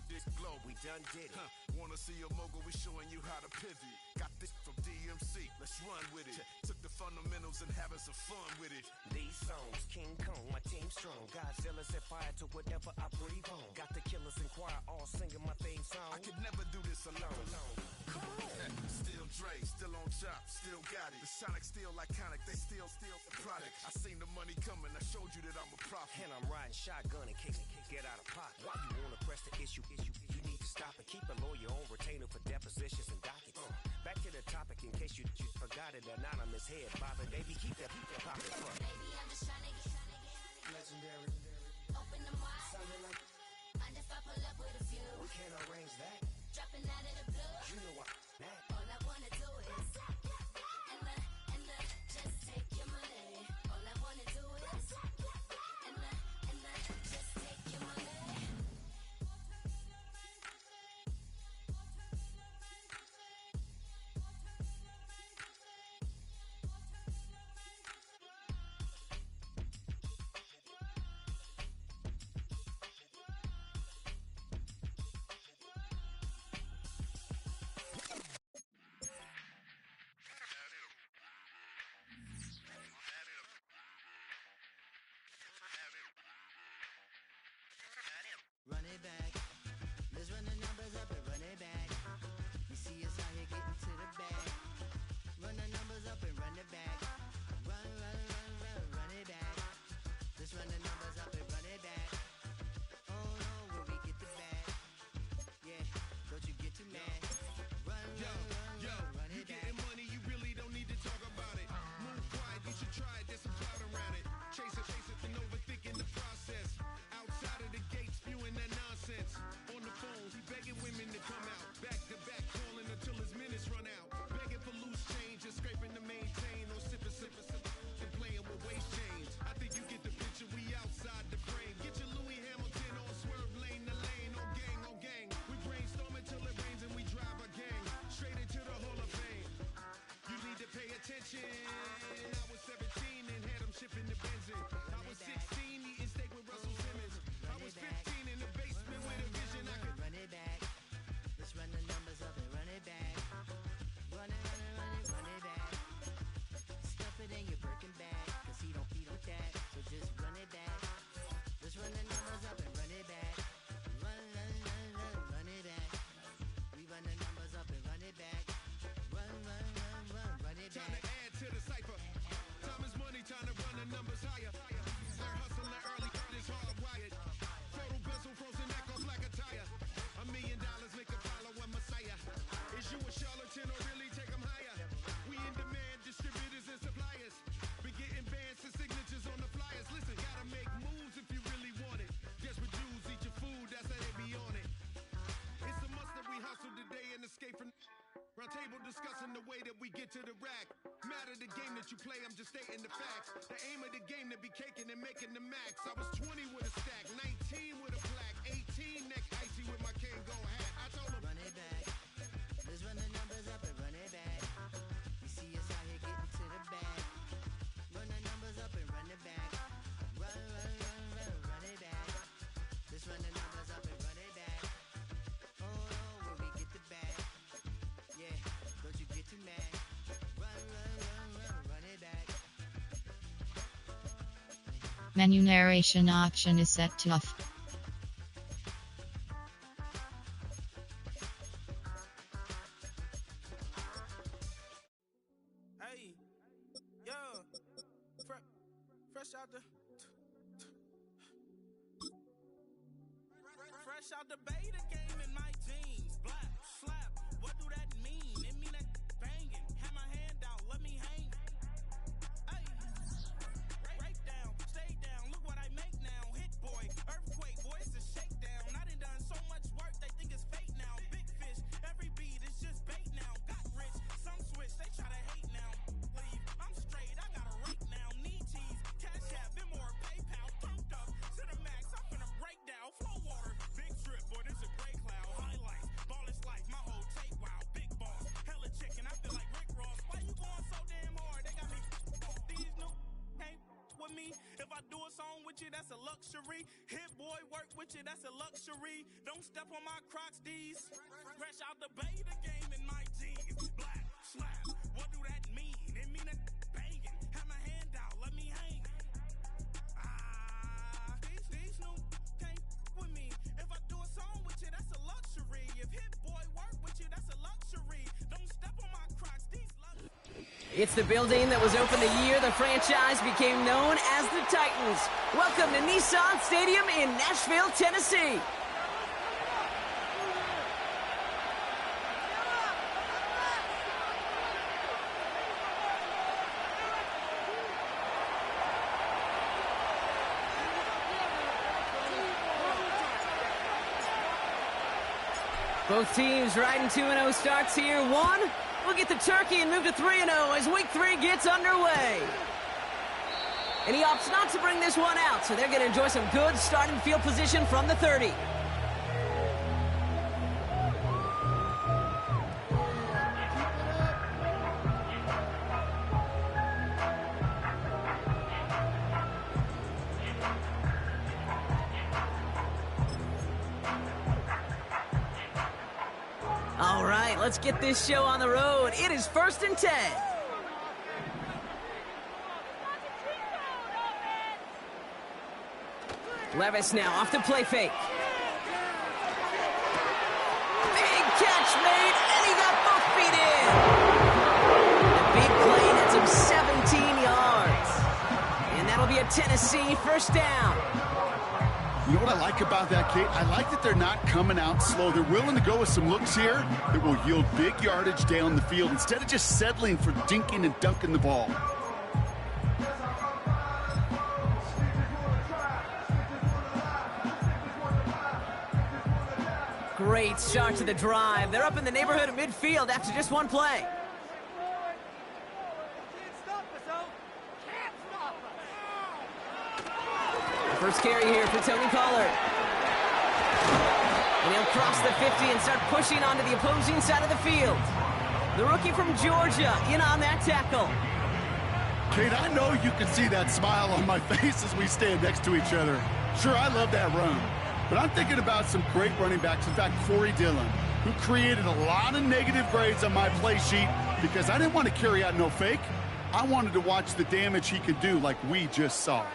This globe, we done did it. Wanna see a mogul, we showing you how to pivot. Got this from DMC, let's run with it. Took the fundamentals and having some fun with it. These songs, King Kong, my team strong. Godzilla set fire to whatever I breathe on. Got the killers in choir all singing my theme song. I could never do this alone. Still Dre, still on top, still got it. The Sonic still iconic, they still the product. I seen the money coming, I showed you that I'm a prophet. And I'm riding shotgun and kicking, get out of pocket. Why you wanna press the issue? You need to stop and keep a lawyer on retainer for depositions and dockets. Back to the topic in case you forgot it. Anonymous head bobbing, baby, keep that popping. Baby, I'm just trying to get legendary. Open the mic. Sounding like, mind if I pull up with a few? we can't arrange that. Dropping out of the blue. You know what? That. All I wanna do is and the just take your money. All I wanna do is and the just take your money. Run it back. Let's run the numbers up and run it back. You see us out here getting to the bag. Run the numbers up and run it back. Run it back. Let's run the numbers up and run it back. Oh no, will we get the bag? Yeah, don't you get too mad. Run it you back. Getting money, you really don't need to talk about it. Move quiet, you should try it, there's some clout around it. Chase it, and overthinking the process. Outside of the gate, spewing that nonsense. On the phone, he begging women to come out. Back to back, calling until his minutes run out. Begging for loose change and scraping to maintain. Or sipping, and playing with waist chains. I think you get the picture, we outside the frame. Get your Louis Hamilton on swerve lane to lane. On gang. We brainstorm until it rains and we drive a gang. Straight into the Hall of Fame. You need to pay attention. I was 17 and had them shipping the benzine. I was 16 eating steak with Russell Simmons. I was 15 in the basement with a vision. I could run it back. Let's run the numbers up and run it back. Run it back. Stuff it in your Birkin bag, cause he don't feed with that. So just run it back. Let's run the numbers up and run it back. Run it back. We run the numbers up and run it back. Run it time to back. add to the cipher. Time is money, time to run the numbers higher. Learn hustling early, it's hardwired. Total bezel, frozen neck off like a tire. $1 million make a follow a messiah. Is you a charlatan or really take them higher? We in demand, distributors and suppliers. Been getting bands and signatures on the flyers. Listen, gotta make moves if you really want it. Desperate Jews eat your food, that's how they be on it. It's a must that we hustle today and escape from round table discussing the way that we get to the rack. Matter the game that you play, I'm just stating the facts. The aim of the game to be caking and making the max. I was 20 with a stack, 19 with a plaque, 18 neck icy with my Kango hat. I told him, Run it back. Let's run the numbers up and run it back. You see us out here getting to the bag. Run the numbers up and run it back. Run it back. Let's run the numbers up and run it back. Oh no, will we get the bag? Yeah, don't you get too mad. Run it back. Menu narration option is set to off. Hey, yo, fresh out the beta game in my jeans. Black slap, what do that mean? It mean that banging. Have my hand out, let me hang. Hey, break down, stay down. Look what I make now. Hit boy, earthquake, boy, it's a shakedown. I done so much work, they think it's fake now. Big fish, every beat is just bait now. Got rich, some switch, they try to hate now. Leave, I'm straight, I got a rate now. Need cheese, cash app, been more PayPal. Turned up to the max, I'm gonna break down. Flow water, big trip, boy, this a gray cloud. Highlights, me. If I do a song with you, that's a luxury. Hit boy work with you, that's a luxury. Don't step on my Crocs, D's. Fresh out the bay, the game in my jeans. Black, slap, what do that mean? It mean that banging. Have my hand out, let me hang. These new can't with me. If I do a song with you, that's a luxury. If hit boy work with you, that's a luxury. Don't step on my Crocs, these luxury. It's the building that was opened the year the franchise became known as the Titans. Welcome to Nissan Stadium in Nashville, Tennessee. Both teams riding 2-0 starts here. One, we'll get the turkey and move to 3-0 as week 3 gets underway. And he opts not to bring this one out, so they're going to enjoy some good starting field position from the 30. All right, let's get this show on the road. It is 1st and 10. Levis now off the play fake. Big catch made, and he got both feet in. A big play nets him 17 yards. And that'll be a Tennessee first down. You know what I like about that, Kate? I like that they're not coming out slow. They're willing to go with some looks here that will yield big yardage down the field instead of just settling for dinking and dunking the ball. Great start to the drive. They're up in the neighborhood of midfield after just one play. First carry here for Tony Pollard. And he'll cross the 50 and start pushing onto the opposing side of the field. The rookie from Georgia in on that tackle. Kate, I know you can see that smile on my face as we stand next to each other. Sure, I love that run. But I'm thinking about some great running backs. In fact, Corey Dillon, who created a lot of negative grades on my play sheet because I didn't want to carry out no fake. I wanted to watch the damage he could do like we just saw.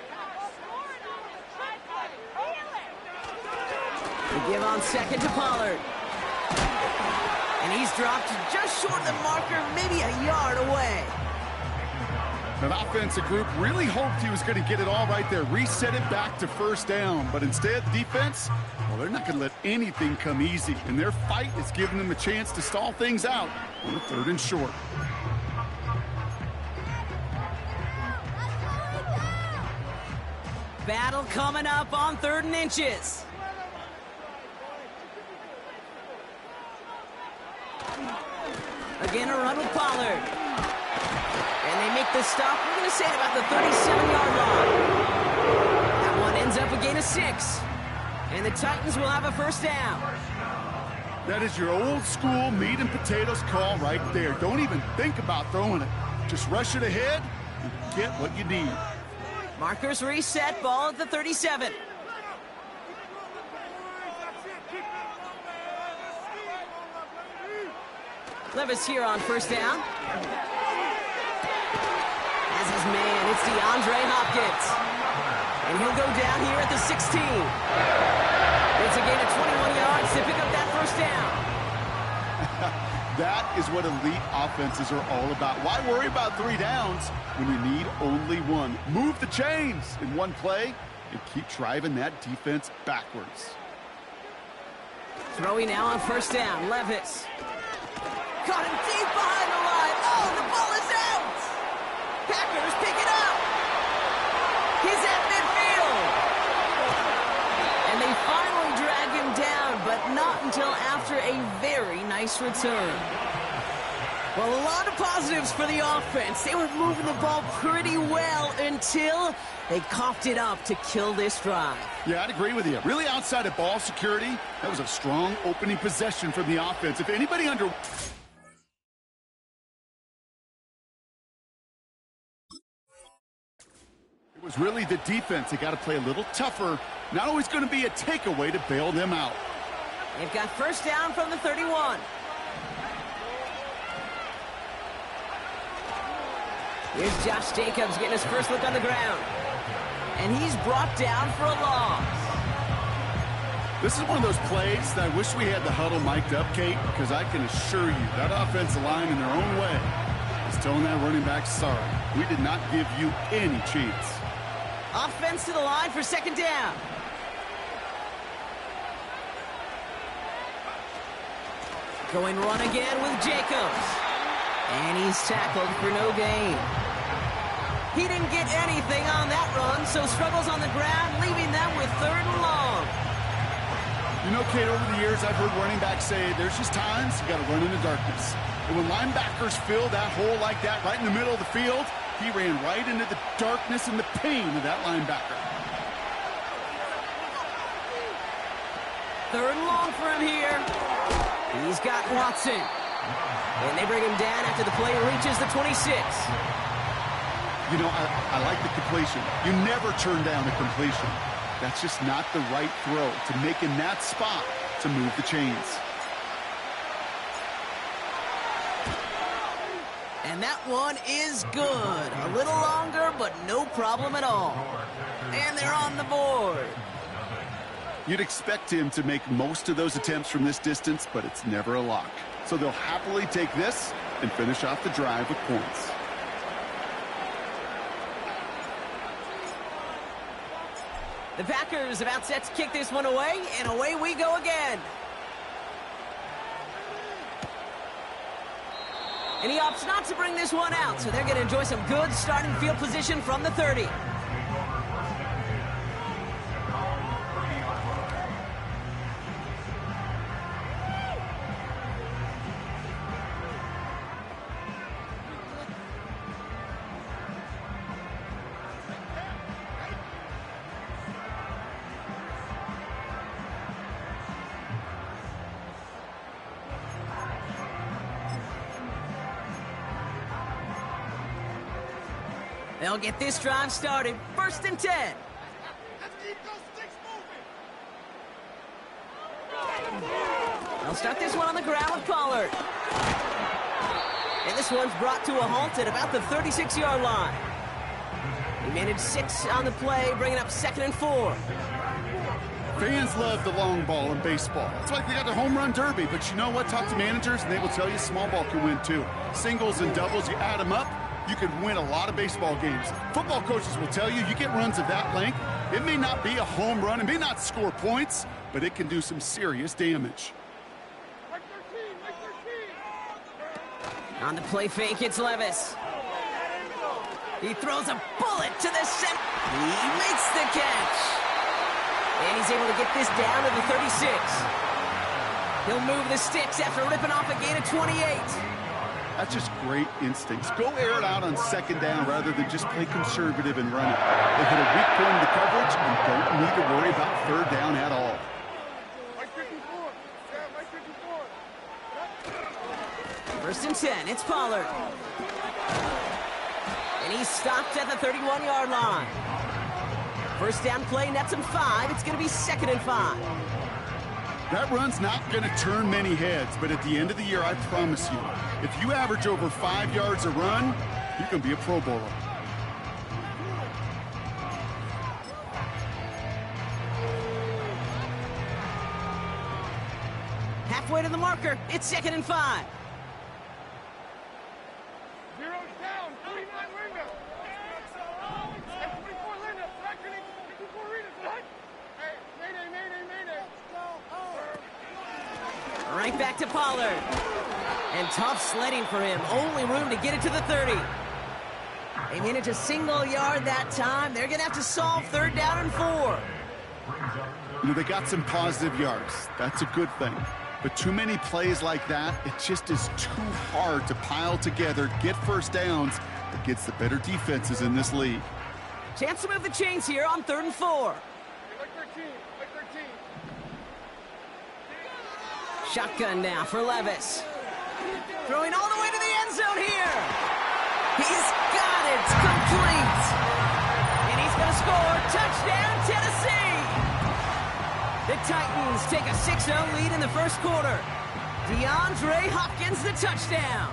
They give on second to Pollard. And he's dropped just short of the marker, maybe a yard away. That offensive group really hoped he was going to get it all right there, reset it back to first down. But instead, the defense, well, they're not going to let anything come easy. And their fight is giving them a chance to stall things out on the 3rd and short. Battle coming up on 3rd and inches. Again, a run with Pollard. And they make the stop, we're going to say, at about the 37-yard line. That one ends up a gain of 6. And the Titans will have a first down. That is your old school meat and potatoes call right there. Don't even think about throwing it. Just rush it ahead and get what you need. Markers reset, ball at the 37. Levis here on first down. As his man, it's DeAndre Hopkins. And he'll go down here at the 16. It's a gain of 21 yards to pick up that first down. That is what elite offenses are all about. Why worry about 3 downs when you need only 1? Move the chains in one play and keep driving that defense backwards. Throwing now on first down, Levis. Caught him deep behind the line. Oh, the ball is out. Packers pick it up. He's at midfield. And they finally drag him down, but not until after a very nice return. Well, a lot of positives for the offense. They were moving the ball pretty well until they coughed it up to kill this drive. Yeah, I'd agree with you. Really outside of ball security, that was a strong opening possession from the offense. If anybody under... It was really the defense. They got to play a little tougher. Not always going to be a takeaway to bail them out. They've got first down from the 31. Here's Josh Jacobs getting his first look on the ground. And he's brought down for a loss. This is one of those plays that I wish we had the huddle mic'd up, Kate, because I can assure you that offensive line in their own way is telling that running back, sorry, we did not give you any chance. Offense to the line for second down. Going run again with Jacobs. And he's tackled for no gain. He didn't get anything on that run, so struggles on the ground, leaving them with third and long. You know, Kate, over the years, I've heard running backs say there's just times you got to run in the darkness. And when linebackers fill that hole like that right in the middle of the field, he ran right into the darkness and the pain of that linebacker. Third and long for him here. He's got Watson. And they bring him down after the play reaches the 26. You know, I like the completion. You never turn down a completion. That's just not the right throw to make in that spot to move the chains. And that one is good. A little longer, but no problem at all. And they're on the board. You'd expect him to make most of those attempts from this distance, but it's never a lock. So they'll happily take this and finish off the drive with points. The Packers about set to kick this one away, and away we go again. And he opts not to bring this one out, so they're going to enjoy some good starting field position from the 30. They'll get this drive started. First and 10. Let's keep those sticks moving. They'll start this one on the ground with Pollard. And this one's brought to a halt at about the 36-yard line. He managed 6 on the play, bringing up second and 4. Fans love the long ball in baseball. It's like they got the home run derby, but you know what? Talk to managers, and they will tell you small ball can win too. Singles and doubles, you add them up, you can win a lot of baseball games. Football coaches will tell you get runs of that length. It may not be a home run, it may not score points, but it can do some serious damage. On the play fake, it's Levis. He throws a bullet to the center. He makes the catch. And he's able to get this down to the 36. He'll move the sticks after ripping off a gain of 28. That's just great instincts. Go air it out on second down rather than just play conservative and run it. They hit a weak point in the coverage and don't need to worry about third down at all. First and 10, it's Pollard. And he's stopped at the 31-yard line. First down play nets him 5. It's going to be second and 5. That run's not going to turn many heads, but at the end of the year, I promise you, if you average over 5 yards a run, you can be a Pro Bowler. Halfway to the marker, it's second and 5. Zero's down, 49 Linda. And 24 Linda. Tracking 54 Rita. Hey, mayday. Right back to Pollard. And tough sledding for him. Only room to get it to the 30. They managed a single yard that time. They're going to have to solve third down and 4. You know, they got some positive yards. That's a good thing. But too many plays like that, it just is too hard to pile together, get first downs against the better defenses in this league. Chance to move the chains here on third and 4. Like 13. Shotgun now for Levis. Throwing all the way to the end zone here. He's got it. Complete. And he's final score, touchdown Tennessee! The Titans take a 6-0 lead in the first quarter. DeAndre Hopkins the touchdown.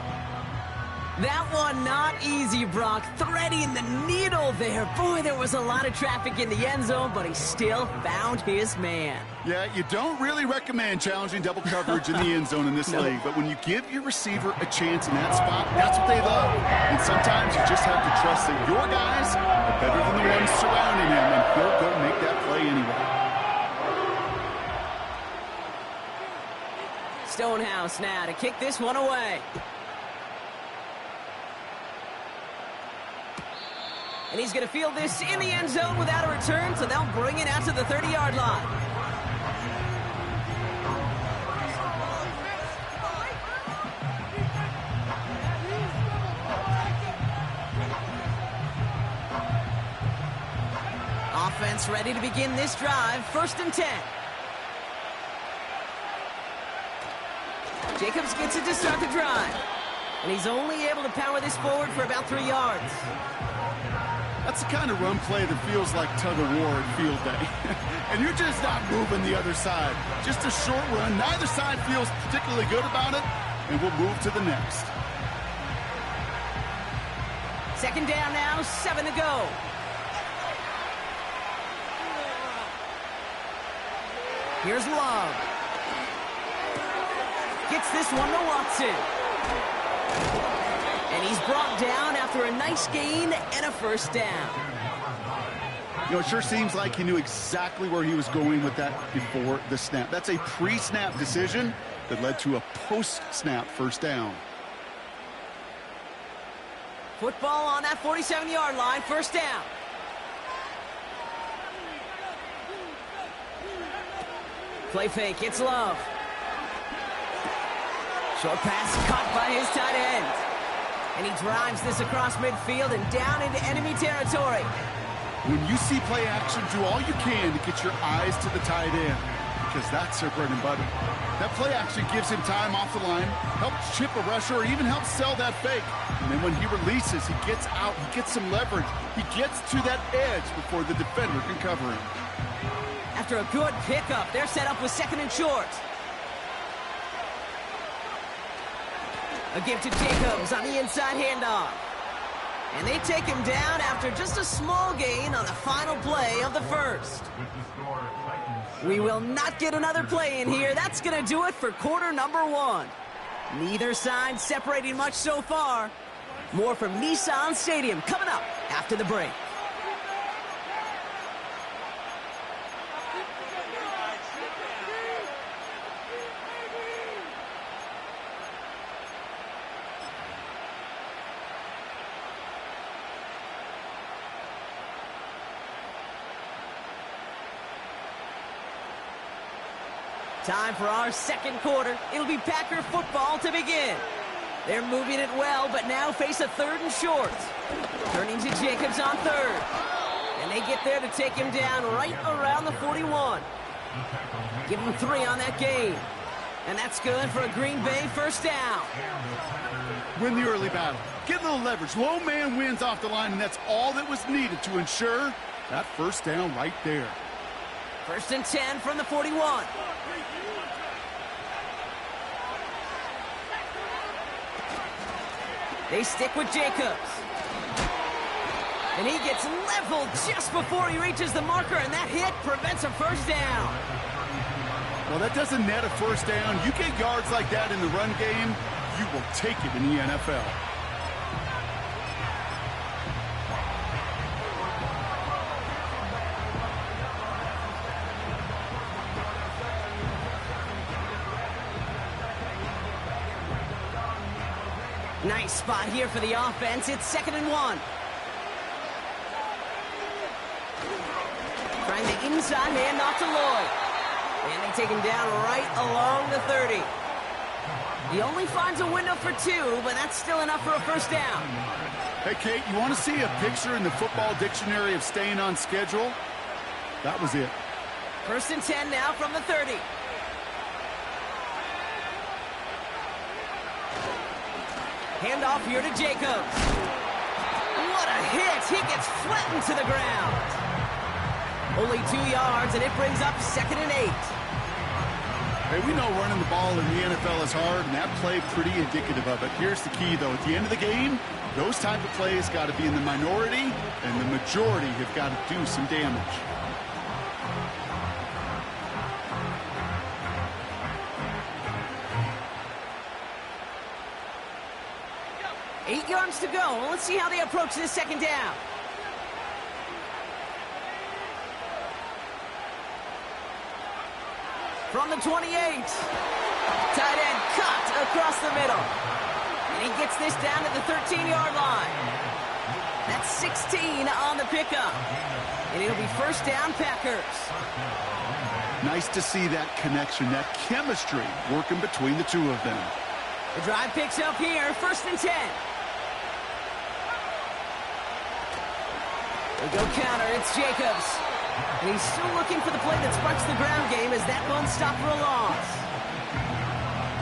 That one not easy, Brock. Threading the needle there. Boy, there was a lot of traffic in the end zone, but he still found his man. Yeah, you don't really recommend challenging double coverage in the end zone in this league, but when you give your receiver a chance in that spot, that's what they love. And sometimes you just have to trust that your guys are better than the ones surrounding him, and he'll go make that play anyway. Stonehouse now to kick this one away. And he's going to field this in the end zone without a return, so they'll bring it out to the 30-yard line. Offense ready to begin this drive, 1st and 10. Jacobs gets it to start the drive. And he's only able to power this forward for about 3 yards. That's the kind of run play that feels like tug-of-war at field day. And you're just not moving the other side. Just a short run. Neither side feels particularly good about it, and we'll move to the next. 2nd down now, 7 to go. Here's Love. Gets this one to Watson. And he's brought down after a nice gain and a 1st down. You know, it sure seems like he knew exactly where he was going with that before the snap. That's a pre-snap decision that led to a post-snap 1st down. Football on that 47-yard line, 1st down. Play fake, it's Love. Short pass caught by his tight end. And he drives this across midfield and down into enemy territory. When you see play action, do all you can to get your eyes to the tight end, because that's their bread and butter. That play action gives him time off the line, helps chip a rusher, or even helps sell that fake. And then when he releases, he gets out, he gets some leverage. He gets to that edge before the defender can cover him. After a good pickup, they're set up with 2nd and short. A give to Jacobs on the inside handoff. And they take him down after just a small gain on the final play of the 1st. We will not get another play in here. That's going to do it for quarter number 1. Neither side separating much so far. More from Nissan Stadium coming up after the break. Time for our 2nd quarter. It'll be Packer football to begin. They're moving it well, but now face a 3rd and short. Turning to Jacobs on 3rd. And they get there to take him down right around the 41. Give him 3 on that gain. And that's good for a Green Bay 1st down. Win the early battle. Get a little leverage. Low man wins off the line, and that's all that was needed to ensure that 1st down right there. 1st and 10 from the 41. They stick with Jacobs. And he gets leveled just before he reaches the marker, and that hit prevents a 1st down. Well, that doesn't net a 1st down. You get yards like that in the run game, you will take it in the NFL. Nice spot here for the offense. It's 2nd and 1. Trying the inside handoff to Lloyd. And they take him down right along the 30. He only finds a window for 2, but that's still enough for a 1st down. Hey, Kate, you want to see a picture in the football dictionary of staying on schedule? That was it. 1st and 10 now from the 30. Handoff here to Jacobs. What a hit! He gets flattened to the ground. Only 2 yards, and it brings up 2nd and 8. Hey, we know running the ball in the NFL is hard, and that play pretty indicative of it. Here's the key, though. At the end of the game, those type of plays got to be in the minority, and the majority have got to do some damage. Eight yards to go. Let's see how they approach this 2nd down. From the 28. Tight end cut across the middle. And he gets this down to the 13-yard line. That's 16 on the pickup. And it'll be 1st down, Packers. Nice to see that connection, that chemistry working between the two of them. The drive picks up here, 1st and 10. They go counter, it's Jacobs. And he's still looking for the play that sparks the ground game as that one stopped for a loss.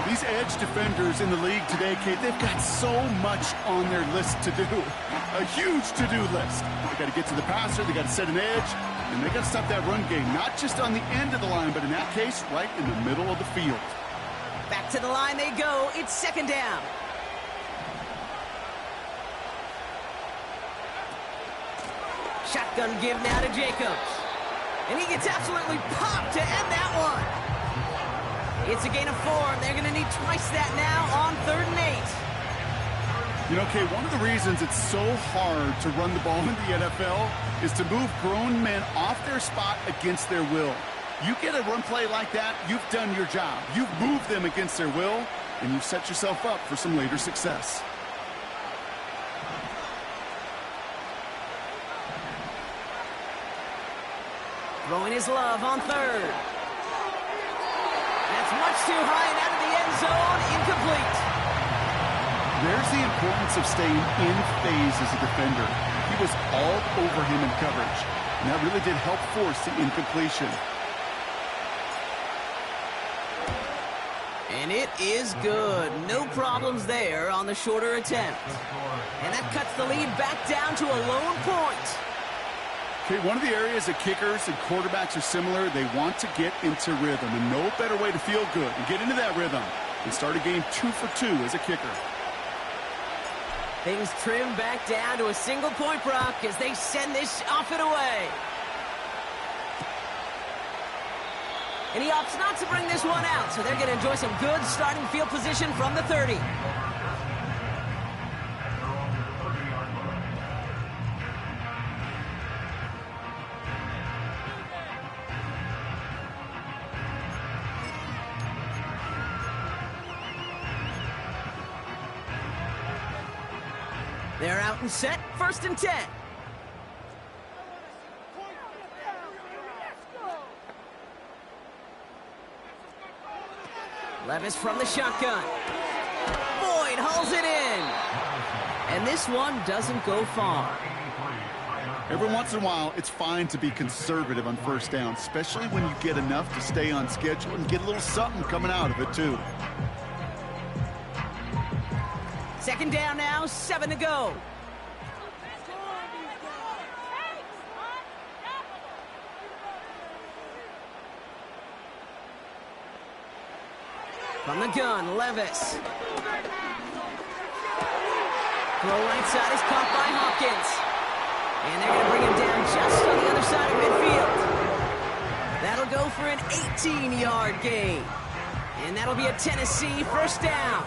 These edge defenders in the league today, Kate, they've got so much on their list to do. A huge to-do list. They got to get to the passer, they got to set an edge, and they got to stop that run game, not just on the end of the line, but in that case, right in the middle of the field. Back to the line they go. It's 2nd down. Shotgun give now to Jacobs. And he gets absolutely popped to end that one. It's a gain of 4. They're going to need twice that now on 3rd and 8. You know, Kate, one of the reasons it's so hard to run the ball in the NFL is to move grown men off their spot against their will. You get a run play like that, you've done your job. You've moved them against their will, and you've set yourself up for some later success. Throwing his love on 3rd. That's much too high and out of the end zone. Incomplete. There's the importance of staying in phase as a defender. He was all over him in coverage, and that really did help force the incompletion. And it is good. No problems there on the shorter attempt. And that cuts the lead back down to a lone point. Okay, one of the areas that kickers and quarterbacks are similar, they want to get into rhythm, and no better way to feel good and get into that rhythm than start a game 2 for 2 as a kicker. Things trim back down to a single point, Brock, as they send this off and away. And he opts not to bring this one out, so they're going to enjoy some good starting field position from the 30. They're out and set, 1st and 10. Levis from the shotgun. Boyd hauls it in. And this one doesn't go far. Every once in a while, it's fine to be conservative on 1st down, especially when you get enough to stay on schedule and get a little something coming out of it, too. 2nd down now, 7 to go. From the gun, Levis. Throw right side is caught by Hopkins. And they're going to bring him down just on the other side of midfield. That'll go for an 18-yard gain. And that'll be a Tennessee 1st down.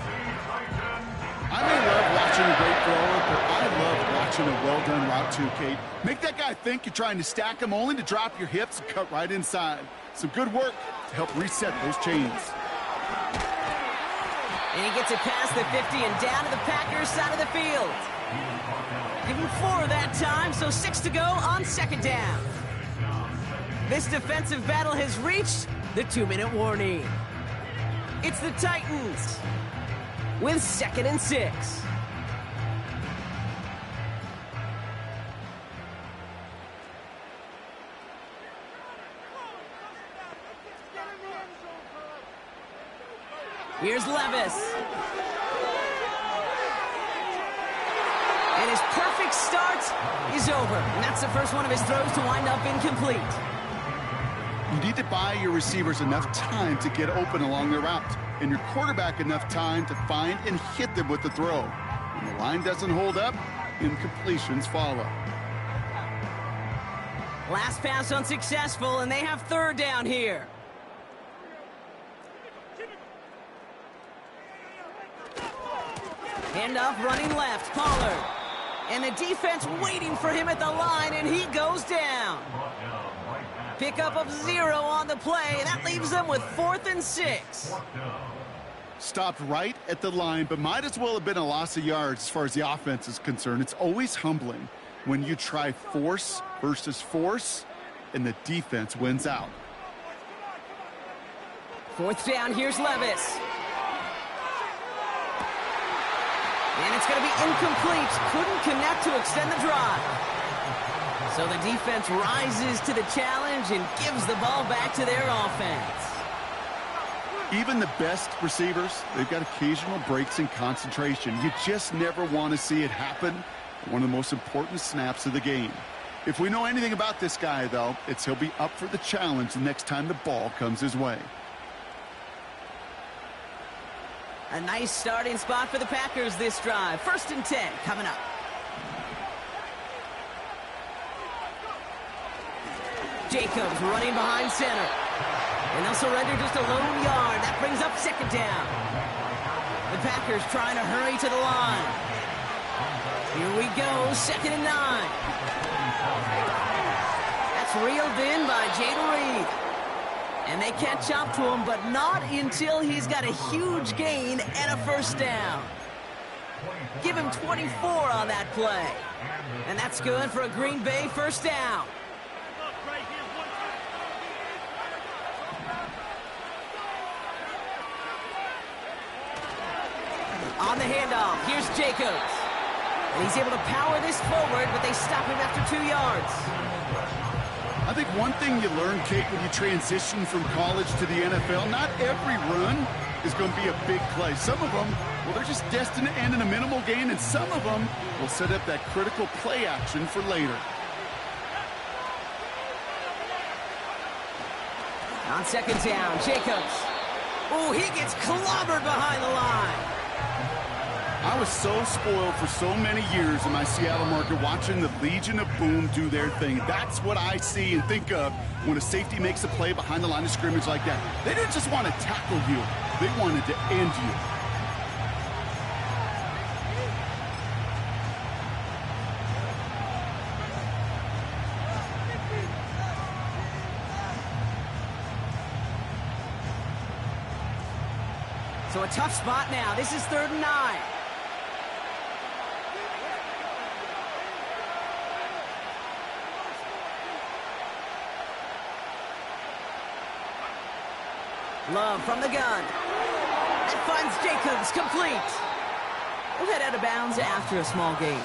I may love watching a great thrower, but I love watching a well-done route too, Kate. Make that guy think you're trying to stack him only to drop your hips and cut right inside. Some good work to help reset those chains. And he gets it past the 50 and down to the Packers side of the field. Give him 4 that time, so 6 to go on 2nd down. This defensive battle has reached the 2-minute warning. It's the Titans with 2nd and 6. Here's Levis. And his perfect start is over. And that's the first one of his throws to wind up incomplete. You need to buy your receivers enough time to get open along their route, and your quarterback enough time to find and hit them with the throw. When the line doesn't hold up, incompletions follow. Last pass unsuccessful, and they have third down here. Handoff running left, Pollard. And the defense waiting for him at the line, and he goes down. Pickup of 0 on the play. That leaves them with 4th and 6. Stopped right at the line, but might as well have been a loss of yards as far as the offense is concerned. It's always humbling when you try force versus force, and the defense wins out. 4th down, here's Levis. And it's going to be incomplete. Couldn't connect to extend the drive. So the defense rises to the challenge and gives the ball back to their offense. Even the best receivers, they've got occasional breaks in concentration. You just never want to see it happen at one of the most important snaps of the game. If we know anything about this guy, though, it's he'll be up for the challenge the next time the ball comes his way. A nice starting spot for the Packers this drive. 1st and 10 coming up. Jacobs running behind center. And they'll surrender just a lone yard. That brings up 2nd down. The Packers trying to hurry to the line. Here we go, 2nd and 9. That's reeled in by Jayden Reed. And they catch up to him, but not until he's got a huge gain and a 1st down. Give him 24 on that play. And that's good for a Green Bay 1st down. On the handoff, here's Jacobs. And he's able to power this forward, but they stop him after 2 yards. I think one thing you learn, Kate, when you transition from college to the NFL, not every run is going to be a big play. Some of them, well, they're just destined to end in a minimal gain, and some of them will set up that critical play action for later. On 2nd down, Jacobs. Oh, he gets clobbered behind the line. I was so spoiled for so many years in my Seattle market watching the Legion of Boom do their thing. That's what I see and think of when a safety makes a play behind the line of scrimmage like that. They didn't just want to tackle you. They wanted to end you. So a tough spot now. This is 3rd and 9. Love from the gun. That finds Jacobs complete. We'll head out of bounds after a small gain.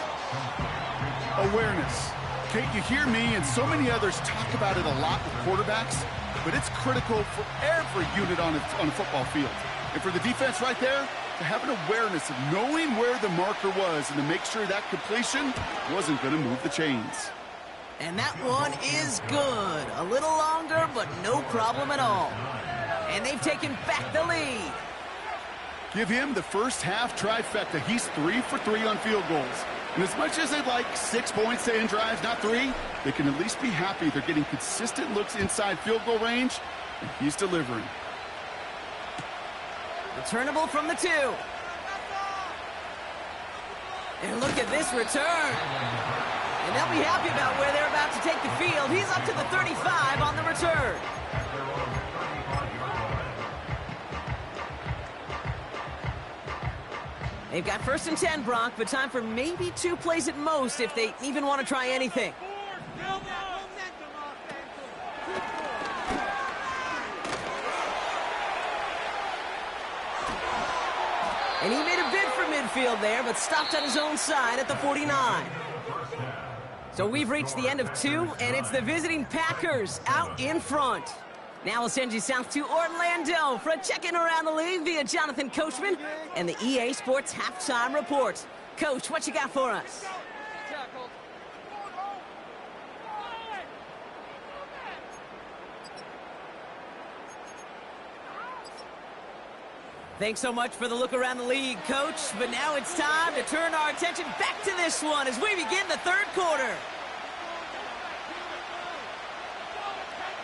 Awareness. Kate, you hear me and so many others talk about it a lot with quarterbacks, but it's critical for every unit on a football field. And for the defense right there, to have an awareness of knowing where the marker was and to make sure that completion wasn't going to move the chains. And that one is good. A little longer, but no problem at all. And they've taken back the lead. Give him the first half trifecta. He's 3 for 3 on field goals. And as much as they'd like 6 points to end drives, not 3, they can at least be happy they're getting consistent looks inside field goal range, and he's delivering. Returnable from the 2. And look at this return. And they'll be happy about where they're about to take the field. He's up to the 35 on the return. They've got 1st and 10, Brock, but time for maybe 2 plays at most if they even want to try anything. And he made a bid for midfield there, but stopped on his own side at the 49. So we've reached the end of 2, and it's the visiting Packers out in front. Now we'll send you south to Orlando for a check-in around the league via Jonathan Coachman and the EA Sports Halftime Report. Coach, what you got for us? Thanks so much for the look around the league, Coach. But now it's time to turn our attention back to this one as we begin the third quarter.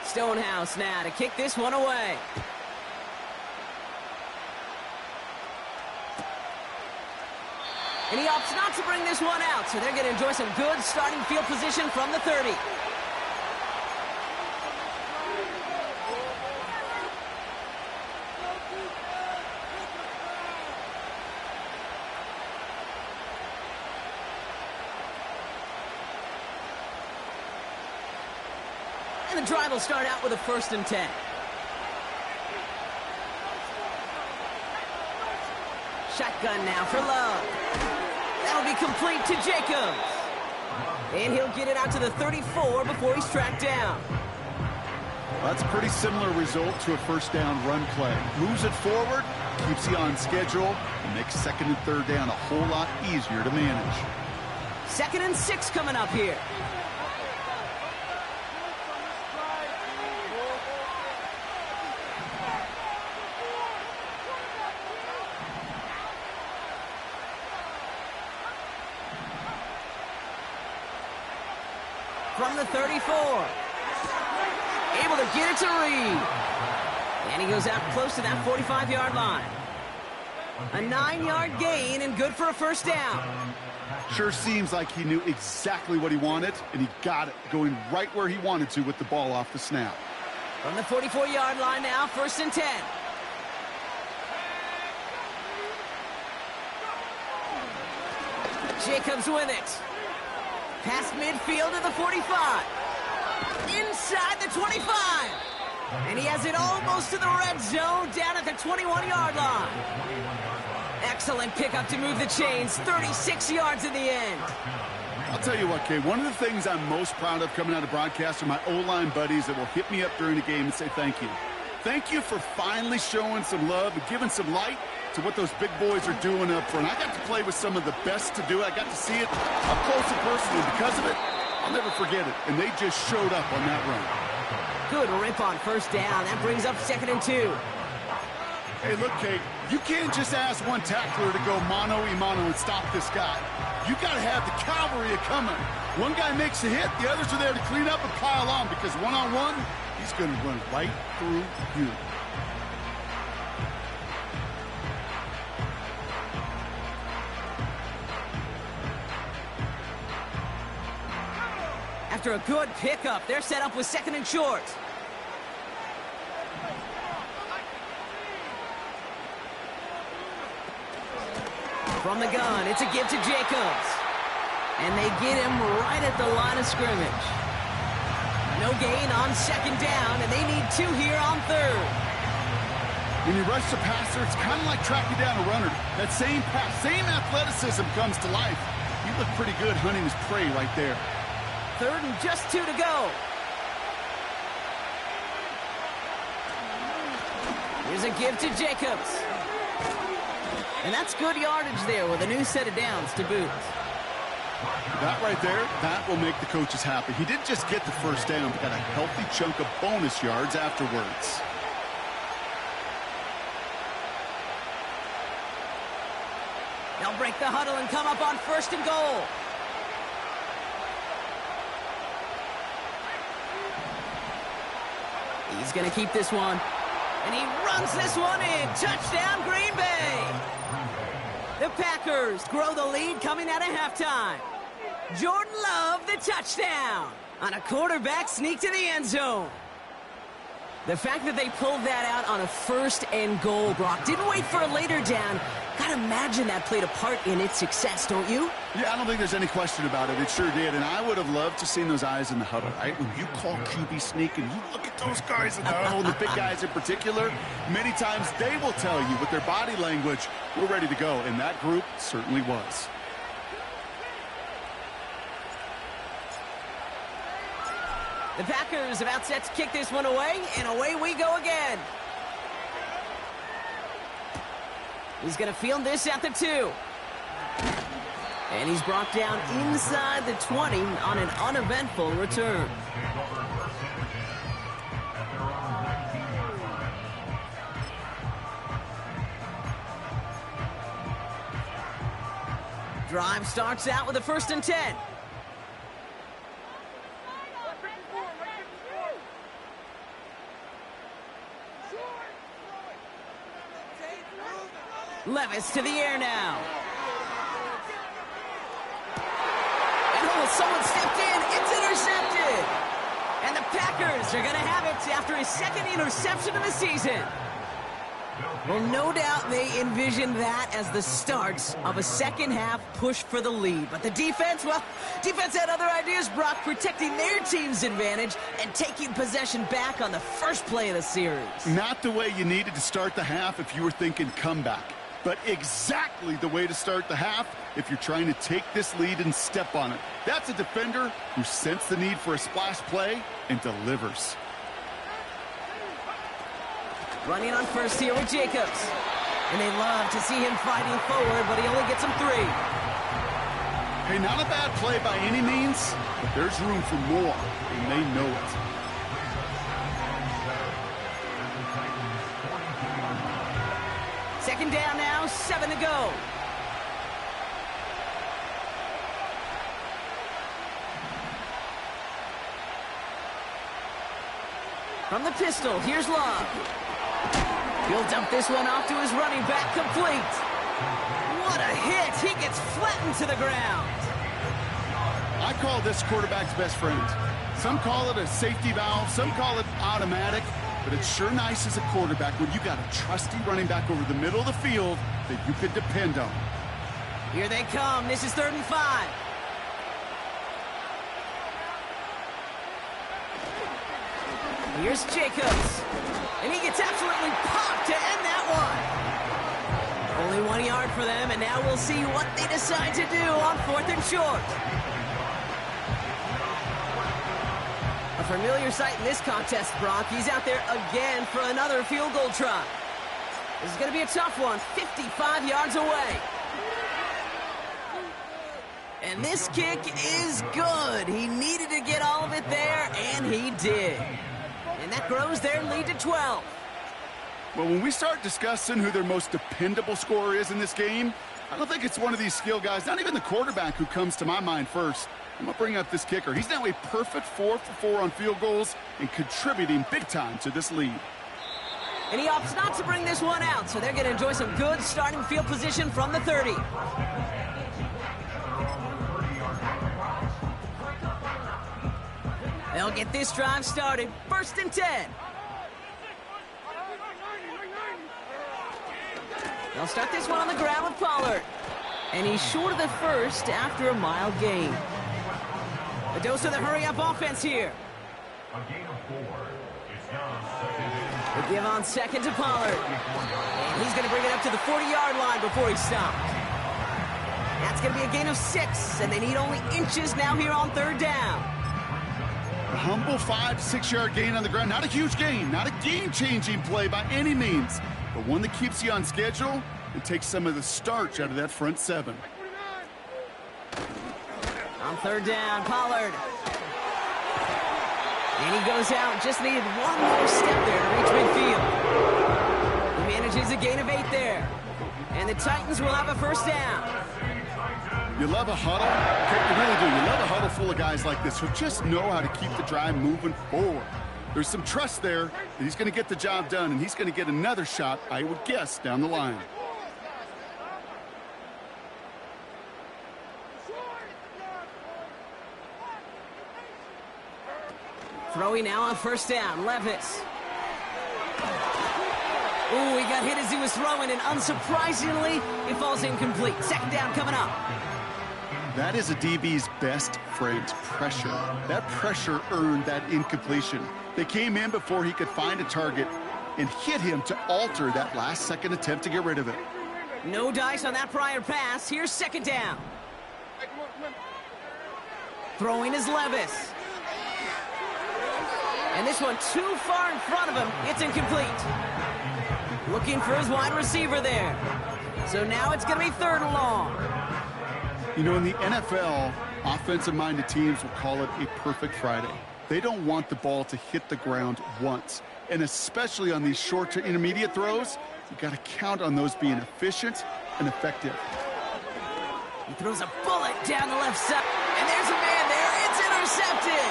Stonehouse now to kick this one away. And he opts not to bring this one out, so they're going to enjoy some good starting field position from the 30. And the drive will start out with a 1st and 10. Shotgun now for Love. That'll be complete to Jacobs. And he'll get it out to the 34 before he's tracked down. Well, that's a pretty similar result to a first down run play. Moves it forward, keeps you on schedule, and makes 2nd and 3rd down a whole lot easier to manage. 2nd and 6 coming up here. From the 34. Able to get it to Reed. And he goes out close to that 45-yard line. A 9-yard gain and good for a 1st down. Sure seems like he knew exactly what he wanted, and he got it going right where he wanted to with the ball off the snap. From the 44-yard line now, 1st and 10. Jacobs with it. Past midfield to the 45. Inside the 25. And he has it almost to the red zone down at the 21-yard line. Excellent pickup to move the chains. 36 yards in the end. I'll tell you what, Kay, one of the things I'm most proud of coming out of broadcast are my O-line buddies that will hit me up during the game and say thank you. Thank you for finally showing some love and giving some light to what those big boys are doing up front. I got to play with some of the best to do it. I got to see it up close and personal. Because of it, I'll never forget it. And they just showed up on that run. Good rip on 1st down. That brings up 2nd and 2. Hey, look, Kate, you can't just ask one tackler to go mano-a-mano and stop this guy. You got to have the cavalry coming. One guy makes a hit, the others are there to clean up and pile on, because one-on-one, he's going to run right through you. After a good pickup, they're set up with 2nd and short. From the gun, it's a give to Jacobs. And they get him right at the line of scrimmage. No gain on 2nd down, and they need 2 here on 3rd. When you rush the passer, it's kind of like tracking down a runner. That same pass, same athleticism comes to life. He looked pretty good hunting his prey right there. 3rd and just 2 to go. Here's a give to Jacobs. And that's good yardage there with a new set of downs to boot. That right there, that will make the coaches happy. He didn't just get the 1st down, but got a healthy chunk of bonus yards afterwards. They'll break the huddle and come up on 1st and goal. He's going to keep this one. And he runs this one in. Touchdown, Green Bay. The Packers grow the lead coming out of halftime. Jordan Love, the touchdown. On a quarterback sneak to the end zone. The fact that they pulled that out on a 1st and goal, Brock, didn't wait for a later down. Gotta imagine that played a part in its success, don't you? Yeah, I don't think there's any question about it. It sure did. And I would have loved to see those eyes in the huddle, right? When you call QB sneak and you look at those guys in the huddle, and the big guys in particular, many times they will tell you with their body language, we're ready to go. And that group certainly was. The Packers about set to kick this one away, and away we go again. He's going to field this at the 2. And he's brought down inside the 20 on an uneventful return. Drive starts out with a 1st and 10. Levis to the air now. And someone stepped in. It's intercepted. And the Packers are going to have it after his 2nd interception of the season. Well, no doubt they envisioned that as the start of a second-half push for the lead. But the defense, well, defense had other ideas, Brock, protecting their team's advantage and taking possession back on the first play of the series. Not the way you needed to start the half if you were thinking comeback, but exactly the way to start the half if you're trying to take this lead and step on it. That's a defender who sensed the need for a splash play and delivers. Running on first here with Jacobs. And they love to see him fighting forward, but he only gets them 3. Hey, not a bad play by any means, but there's room for more, and they know it. Second down now, 7 to go. From the pistol, here's Love. He'll dump this one off to his running back, complete. What a hit! He gets flattened to the ground. I call this quarterback's best friend. Some call it a safety valve, some call it automatic, but it's sure nice as a quarterback when you got a trusty running back over the middle of the field that you could depend on. Here they come. This is 3rd and 5. Here's Jacobs. And he gets absolutely popped to end that one. Only 1 yard for them, and now we'll see what they decide to do on 4th and short. A familiar sight in this contest, Brock. He's out there again for another field goal try. This is going to be a tough one, 55 yards away. And this kick is good. He needed to get all of it there, and he did. And that grows their lead to 12. Well, when we start discussing who their most dependable scorer is in this game, I don't think it's one of these skill guys, not even the quarterback, who comes to my mind first. I'm going to bring up this kicker. He's now a perfect 4 for 4 on field goals and contributing big time to this lead. And he opts not to bring this one out, so they're going to enjoy some good starting field position from the 30. They'll get this drive started. 1st and 10. They'll start this one on the ground with Pollard. And he's short of the first after a mild gain. A dose of the hurry-up offense here. A gain of 4. It's now 2nd. They give on 2nd to Pollard. And he's going to bring it up to the 40-yard line before he stopped. That's going to be a gain of 6, and they need only inches now here on 3rd down. A humble 5 to 6 yard gain on the ground. Not a huge gain, not a game-changing play by any means, but one that keeps you on schedule and takes some of the starch out of that front 7. On 3rd down, Pollard. And he goes out, just needed one more step there to reach midfield. He manages a gain of 8 there. And the Titans will have a 1st down. You love a huddle? You really do. You love a huddle full of guys like this who just know how to keep the drive moving forward. There's some trust there that he's going to get the job done, and he's going to get another shot, I would guess, down the line. Throwing now on 1st down, Levis. Ooh, he got hit as he was throwing, and unsurprisingly, it falls incomplete. 2nd down coming up. That is a DB's best friend, pressure. That pressure earned that incompletion. They came in before he could find a target and hit him to alter that last-second attempt to get rid of it. No dice on that prior pass. Here's 2nd down. Throwing is Levis. And this one too far in front of him. It's incomplete. Looking for his wide receiver there. So now it's going to be 3rd and long. You know, in the NFL, offensive-minded teams will call it a perfect Friday. They don't want the ball to hit the ground once. And especially on these short to intermediate throws, you got to count on those being efficient and effective. He throws a bullet down the left side. And there's a man there. It's intercepted.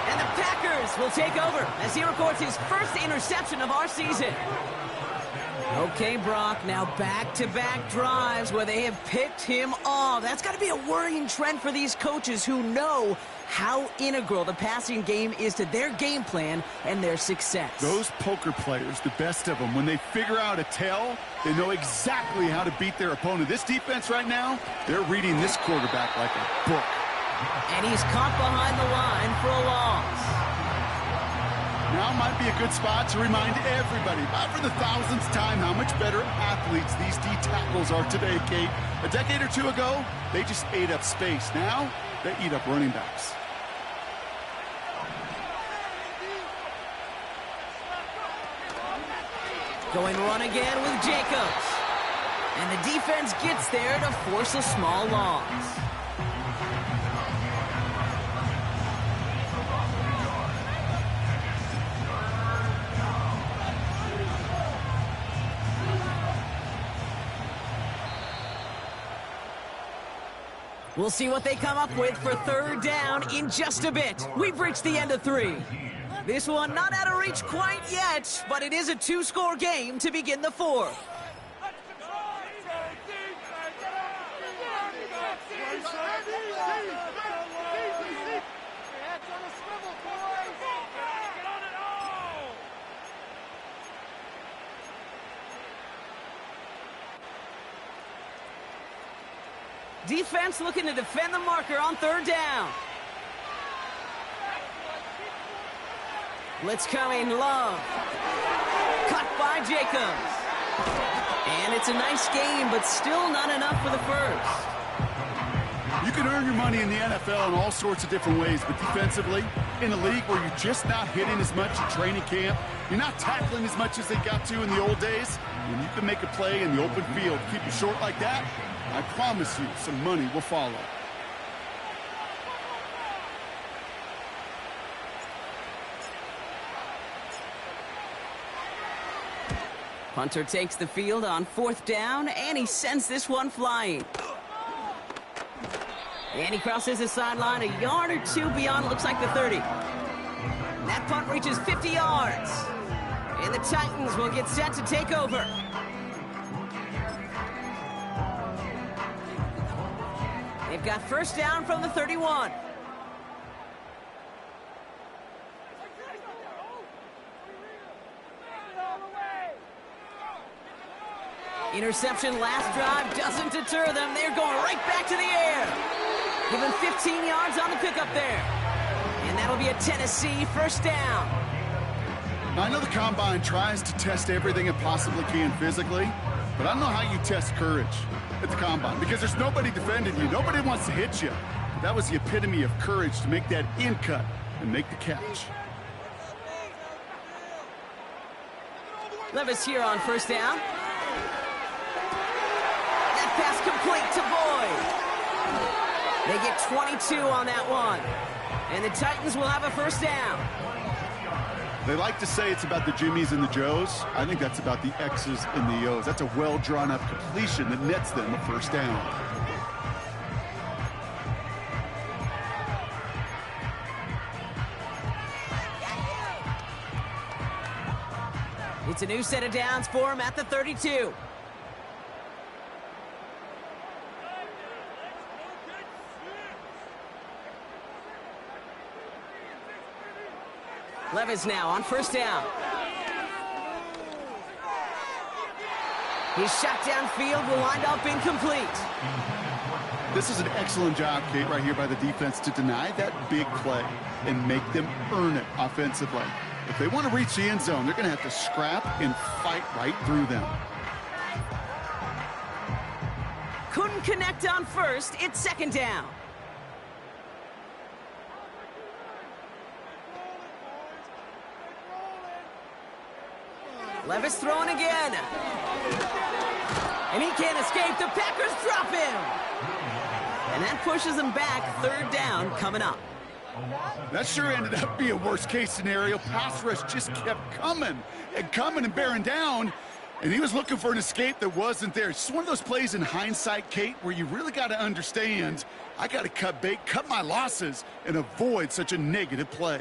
And the Packers will take over as he records his first interception of our season. Okay, Brock, now back-to-back drives where they have picked him off. That's got to be a worrying trend for these coaches who know how integral the passing game is to their game plan and their success. Those poker players, the best of them, when they figure out a tell, they know exactly how to beat their opponent. This defense right now, they're reading this quarterback like a book. And he's caught behind the line for a loss. Now might be a good spot to remind everybody, not for the thousandth time, how much better athletes these D tackles are today, Kate. A decade or two ago, they just ate up space. Now, they eat up running backs. Going run again with Jacobs. And the defense gets there to force a small loss. We'll see what they come up with for third down in just a bit. We've reached the end of 3. This one not out of reach quite yet, but it is a 2-score game to begin the 4th. Defense looking to defend the marker on third down. Blitz coming, Love. Cut by Jacobs. And it's a nice game, but still not enough for the first. You can earn your money in the NFL in all sorts of different ways, but defensively, in a league where you're just not hitting as much at training camp, you're not tackling as much as they got to in the old days, when you can make a play in the open field, keep it short like that, I promise you some money will follow. Punter takes the field on fourth down, and he sends this one flying. And he crosses the sideline a yard or two beyond, it looks like the 30. That punt reaches 50 yards. And the Titans will get set to take over. They've got first down from the 31. Interception last drive doesn't deter them. They're going right back to the air. Given 15 yards on the pickup there. And that'll be a Tennessee first down. Now, I know the Combine tries to test everything it possibly can physically, but I don't know how you test courage at the Combine, because there's nobody defending you. Nobody wants to hit you. That was the epitome of courage to make that in cut and make the catch. Levis here on first down. That pass complete to Boyd. They get 22 on that one. And the Titans will have a first down. They like to say it's about the Jimmies and the Joes. I think that's about the X's and the O's. That's a well-drawn-up completion that nets them a first down. It's a new set of downs for him at the 32. Levis now on first down. His shot downfield will wind up incomplete. This is an excellent job, Kate, right here by the defense to deny that big play and make them earn it offensively. If they want to reach the end zone, they're going to have to scrap and fight right through them. Couldn't connect on first. It's second down. Levis throwing again. And he can't escape. The Packers drop him. And that pushes them back. Third down coming up. That sure ended up being a worst-case scenario. Pass rush just kept coming and bearing down. And he was looking for an escape that wasn't there. It's just one of those plays in hindsight, Kate, where you really got to understand, I got to cut bait, cut my losses, and avoid such a negative play.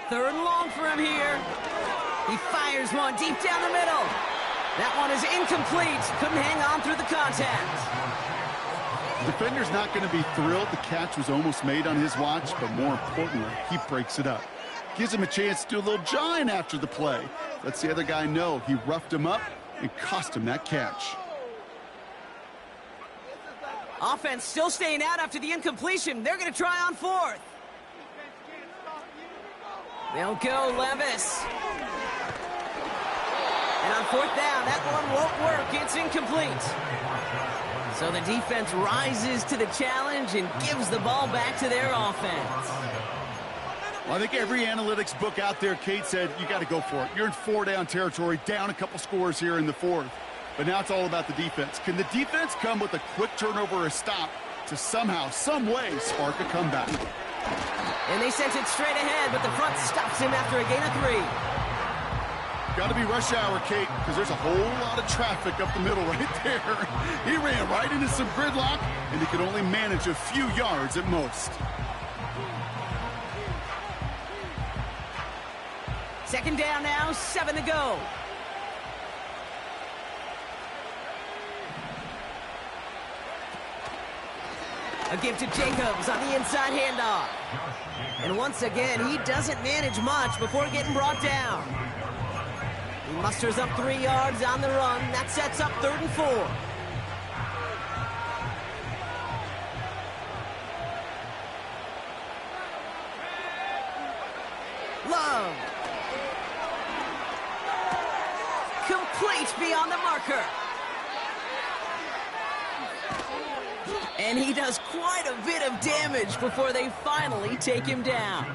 Third and long for him here. He fires one deep down the middle. That one is incomplete. Couldn't hang on through the contact. The defender's not going to be thrilled the catch was almost made on his watch, but more importantly, he breaks it up. Gives him a chance to do a little jawing after the play. Lets the other guy know he roughed him up and cost him that catch. Offense still staying out after the incompletion. They're going to try on fourth. They'll go Levis. And on fourth down, that one won't work. It's incomplete. So the defense rises to the challenge and gives the ball back to their offense. Well, I think every analytics book out there, Kate, said you got to go for it. You're in 4-down territory, down a couple scores here in the fourth. But now it's all about the defense. Can the defense come with a quick turnover or a stop to somehow, some way, spark a comeback? And they sent it straight ahead, but the front stops him after a gain of 3. Got to be rush hour, Kate, because there's a whole lot of traffic up the middle right there. He ran right into some gridlock, and he could only manage a few yards at most. Second down now, 7 to go. A give to Jacobs on the inside handoff. And once again, he doesn't manage much before getting brought down. He musters up 3 yards on the run. That sets up 3rd and 4. Love. Complete beyond the marker. And he does quite a bit of damage before they finally take him down.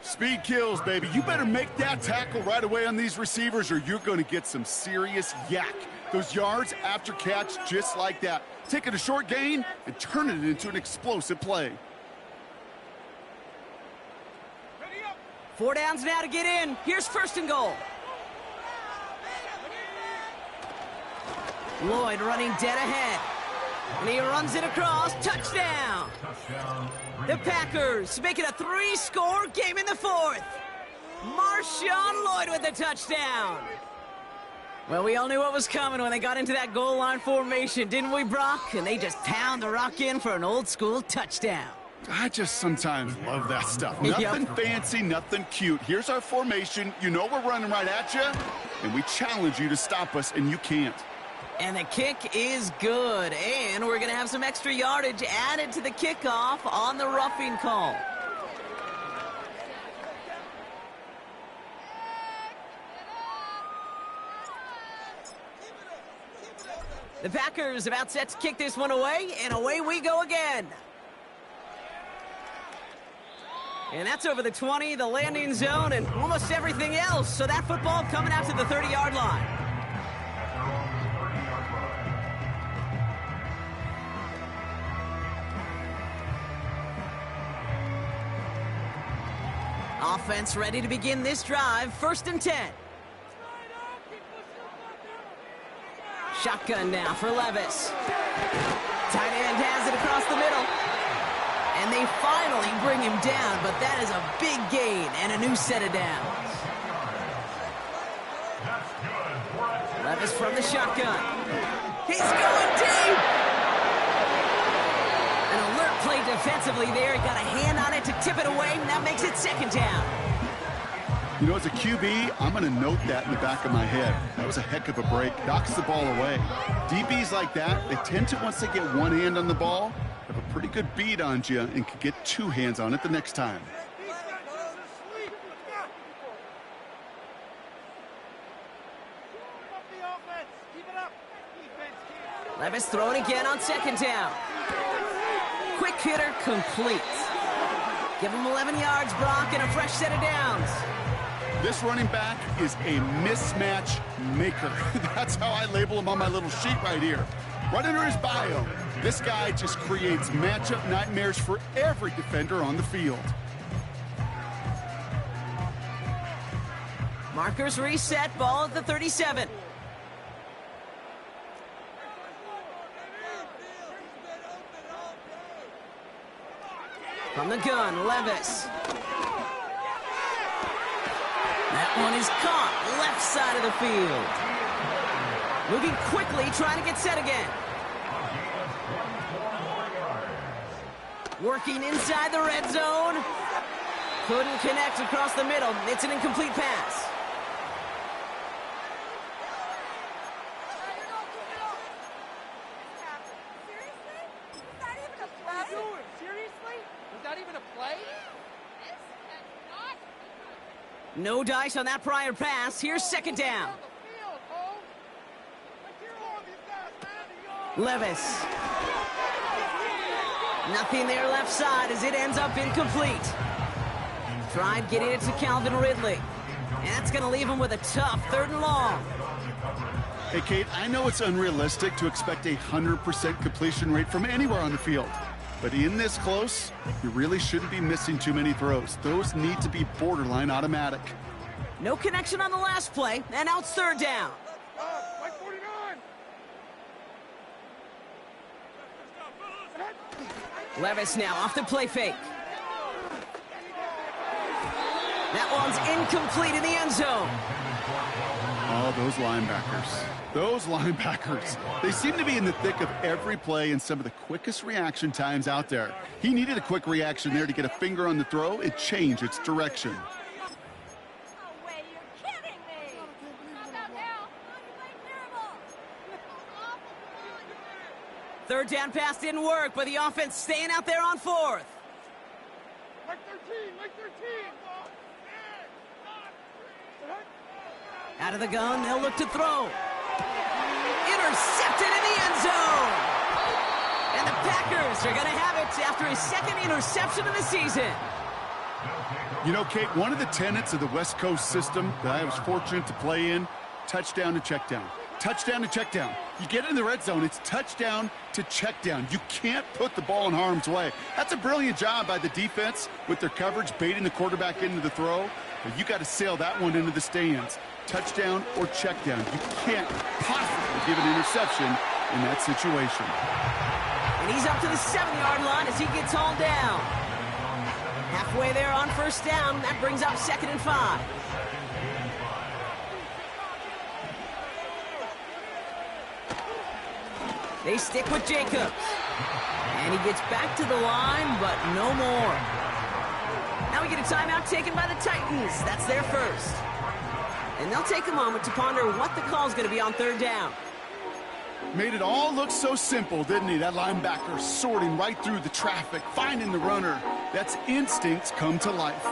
Speed kills, baby. You better make that tackle right away on these receivers or you're going to get some serious yak. Those yards after catch just like that. Taking a short gain and turning it into an explosive play. 4 downs now to get in. Here's 1st and goal. Lloyd running dead ahead. And he runs it across. Touchdown. The Packers make it a 3-score game in the 4th. Marshawn Lloyd with the touchdown. Well, we all knew what was coming when they got into that goal line formation, didn't we, Brock? And they just pound the rock in for an old-school touchdown. I just sometimes love that stuff. Nothing fancy, nothing cute. Here's our formation. You know we're running right at you, and we challenge you to stop us, and you can't. And the kick is good. And we're going to have some extra yardage added to the kickoff on the roughing call. The Packers about set to kick this one away, and away we go again. And that's over the 20, the landing zone, and almost everything else. So that football coming out to the 30-yard line. Offense ready to begin this drive. 1st and 10. Shotgun now for Levis. Tight end has it across the middle. And they finally bring him down, but that is a big gain and a new set of downs. Levis from the shotgun. He's going deep! An alert play defensively there. He got a hand on it to tip it away, and that makes it 2nd down. You know, as a QB, I'm going to note that in the back of my head. That was a heck of a break. Knocks the ball away. DBs like that, they tend to, once they get one hand on the ball, have a pretty good beat on you and can get 2 hands on it the next time. Levis throwing again on 2nd down. Quick hitter complete. Give him 11 yards, Brock, and a fresh set of downs. This running back is a mismatch maker. That's how I label him on my little sheet right here. Right under his bio, this guy just creates matchup nightmares for every defender on the field. Markers reset, ball at the 37. From the gun, Levis. That one is caught, left side of the field. Moving quickly, trying to get set again. Working inside the red zone. Couldn't connect across the middle. It's an incomplete pass. No dice on that prior pass. Here's 2nd down. Levis. Nothing there left side as it ends up incomplete. Tried getting it to Calvin Ridley. And that's going to leave him with a tough 3rd and long. Hey, Kate, I know it's unrealistic to expect a 100% completion rate from anywhere on the field. But in this close, you really shouldn't be missing too many throws. Those need to be borderline automatic. No connection on the last play, and now it's 3rd down. Levis now off the play fake. That one's incomplete in the end zone. Oh, those linebackers. Those linebackers. They seem to be in the thick of every play and some of the quickest reaction times out there. He needed a quick reaction there to get a finger on the throw. It changed its direction. No way, you're kidding me! How about now? You played terrible! 3rd down pass didn't work, but the offense staying out there on 4th. Like 13, like 13! Out of the gun, they'll look to throw. Intercepted in the end zone. And the Packers are going to have it after his 2nd interception of the season. You know, Kate, one of the tenets of the West Coast system that I was fortunate to play in, touchdown to check down. Touchdown to check down. You get in the red zone, it's touchdown to check down. You can't put the ball in harm's way. That's a brilliant job by the defense with their coverage, baiting the quarterback into the throw. But you got to sail that one into the stands. Touchdown or check down. You can't possibly give an interception in that situation. And he's up to the 7-yard line as he gets hauled down. Halfway there on 1st down. That brings up 2nd and 5. They stick with Jacobs. And he gets back to the line, but no more. Now we get a timeout taken by the Titans. That's their first. And they'll take a moment to ponder what the call is going to be on 3rd down. Made it all look so simple, didn't he? That linebacker sorting right through the traffic, finding the runner. That's instincts come to life.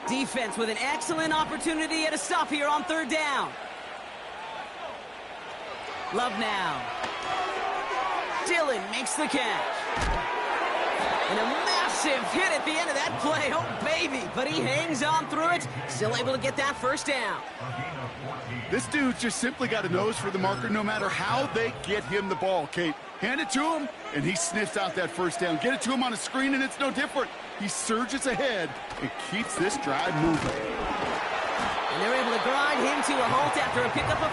Defense with an excellent opportunity at a stop here on third down. Love now. Dillon makes the catch. And a massive hit at the end of that play. Oh, baby. But he hangs on through it. Still able to get that first down. This dude's just simply got a nose for the marker no matter how they get him the ball, Kate. Hand it to him, and he sniffs out that first down. Get it to him on a screen, and it's no different. He surges ahead and keeps this drive moving. And they're able to grind him to a halt after a pickup of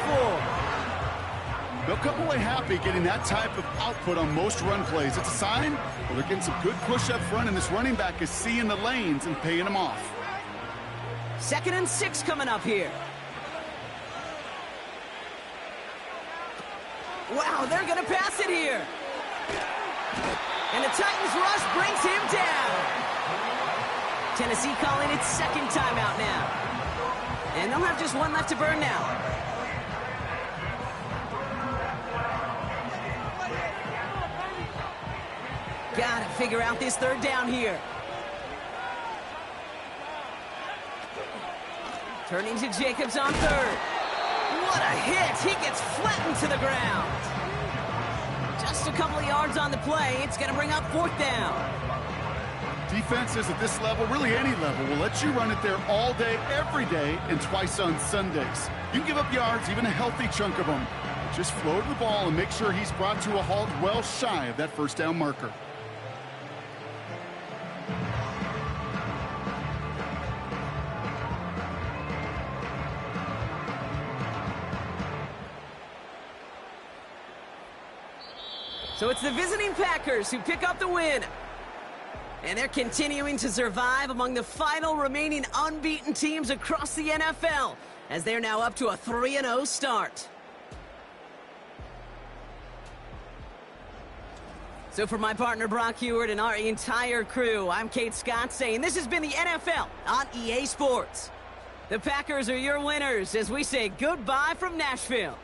4. They'll come away happy getting that type of output on most run plays. It's a sign, well, they're getting some good push up front, and this running back is seeing the lanes and paying them off. 2nd and 6 coming up here. Wow, they're going to pass it here. And the Titans rush brings him down. Tennessee calling its second timeout now. And they'll have just one left to burn now. Gotta figure out this third down here. Turning to Jacobs on third. What a hit! He gets flattened to the ground. Just a couple of yards on the play. It's going to bring up 4th down. Defenses at this level, really any level, will let you run it there all day, every day, and twice on Sundays. You can give up yards, even a healthy chunk of them. Just float the ball and make sure he's brought to a halt well shy of that first down marker. So it's the visiting Packers who pick up the win. And they're continuing to survive among the final remaining unbeaten teams across the NFL, as they're now up to a 3-0 start. So for my partner Brock Heward and our entire crew, I'm Kate Scott saying this has been the NFL on EA Sports. The Packers are your winners as we say goodbye from Nashville.